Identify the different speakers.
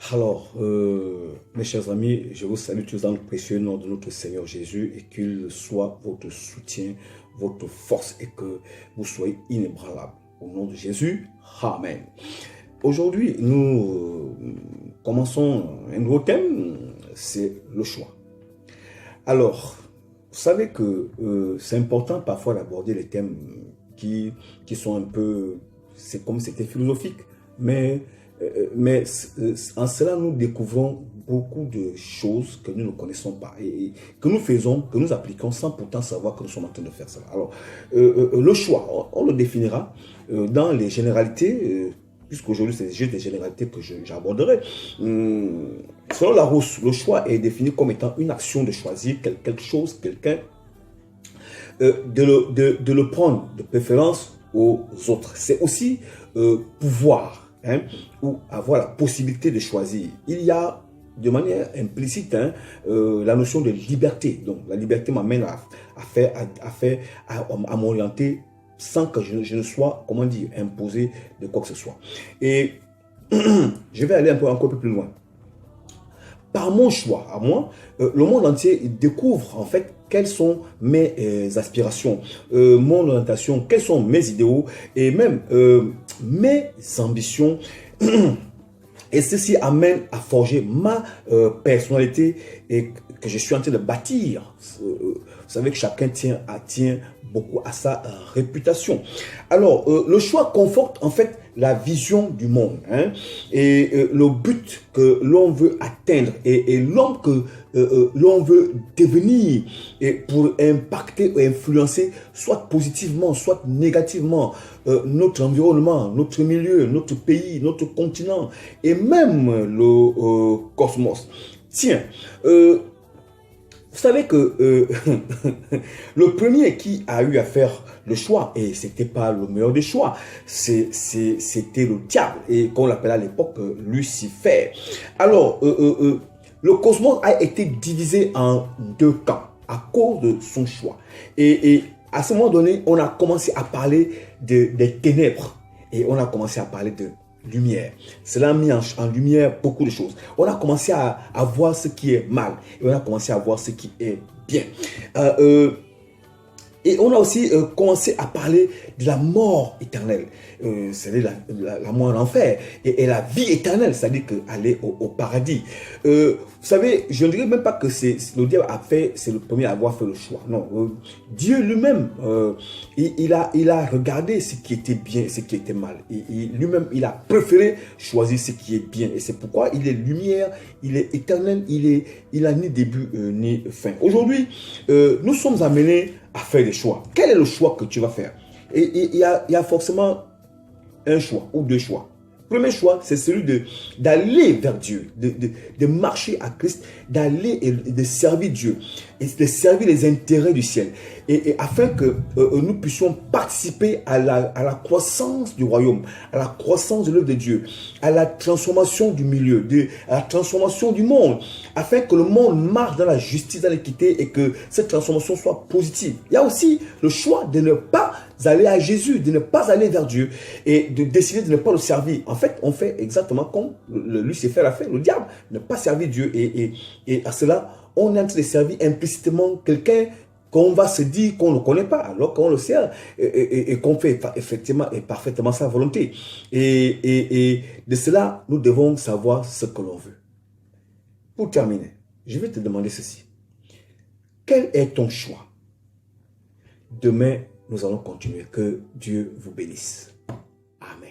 Speaker 1: Alors, mes chers amis, je vous salue tous dans le précieux nom de notre Seigneur Jésus et qu'il soit votre soutien, votre force et que vous soyez inébranlables. Au nom de Jésus, Amen. Aujourd'hui, nous commençons un nouveau thème, c'est le choix. Alors, vous savez que c'est important parfois d'aborder les thèmes qui sont un peu, c'est comme c'était philosophique, mais en cela, nous découvrons beaucoup de choses que nous ne connaissons pas et que nous faisons, que nous appliquons sans pourtant savoir que nous sommes en train de faire cela. Alors, le choix, on le définira dans les généralités, puisqu'aujourd'hui, c'est juste des généralités que j'aborderai. Selon Larousse, le choix est défini comme étant une action de choisir quelque chose, quelqu'un, de le prendre de préférence aux autres. C'est aussi pouvoir. Ou avoir la possibilité de choisir. Il y a de manière implicite la notion de liberté. Donc la liberté m'amène à m'orienter sans que je ne sois, comment dire, imposé de quoi que ce soit. Et je vais aller encore un peu plus loin. Par mon choix, à moi, le monde entier découvre en fait quelles sont mes aspirations, mon orientation, quels sont mes idéaux et même mes ambitions. Et ceci amène à forger ma personnalité et que je suis en train de bâtir. Vous savez que chacun tient beaucoup à sa réputation. Alors, le choix conforte en fait la vision du monde et le but que l'on veut atteindre et l'homme que l'on veut devenir et pour impacter ou influencer soit positivement, soit négativement notre environnement, notre milieu, notre pays, notre continent et même le cosmos. Tiens, vous savez que le premier qui a eu à faire le choix, et c'était pas le meilleur des choix, c'était le diable, et qu'on l'appelait à l'époque Lucifer. Alors, le cosmos a été divisé en deux camps à cause de son choix. Et à ce moment donné, on a commencé à parler des ténèbres, et on a commencé à parler de lumière. Cela a mis en lumière beaucoup de choses. On a commencé à voir ce qui est mal et on a commencé à voir ce qui est bien. Et on a aussi commencé à parler de la mort éternelle, c'est-à-dire la mort en enfer, et la vie éternelle, c'est-à-dire aller au paradis. Vous savez, je ne dirais même pas que le diable c'est le premier à avoir fait le choix. Non, Dieu lui-même, il a regardé ce qui était bien et ce qui était mal. Et lui-même, il a préféré choisir ce qui est bien. Et c'est pourquoi il est lumière, il est éternel, il a ni début ni fin. Aujourd'hui, nous sommes amenés à faire des choix. Quel est le choix que tu vas faire? Et il y a forcément un choix ou deux choix. Premier choix, c'est celui d'aller vers Dieu, de marcher à Christ, d'aller et de servir Dieu, et de servir les intérêts du ciel, et afin que nous puissions participer à la croissance du royaume, à la croissance de l'œuvre de Dieu, à la transformation du milieu, à la transformation du monde, afin que le monde marche dans la justice, dans l'équité, et que cette transformation soit positive. Il y a aussi le choix de ne pas aller à Jésus, de ne pas aller vers Dieu, et de décider de ne pas le servir. En fait, on fait exactement comme Lucifer l'a fait, le diable, ne pas servir Dieu. Et à cela, on est en train de servir implicitement quelqu'un qu'on va se dire qu'on ne connaît pas, alors qu'on le sert et qu'on fait effectivement et parfaitement sa volonté. Et de cela, nous devons savoir ce que l'on veut. Pour terminer, je vais te demander ceci. Quel est ton choix? Demain, nous allons continuer. Que Dieu vous bénisse. Amen.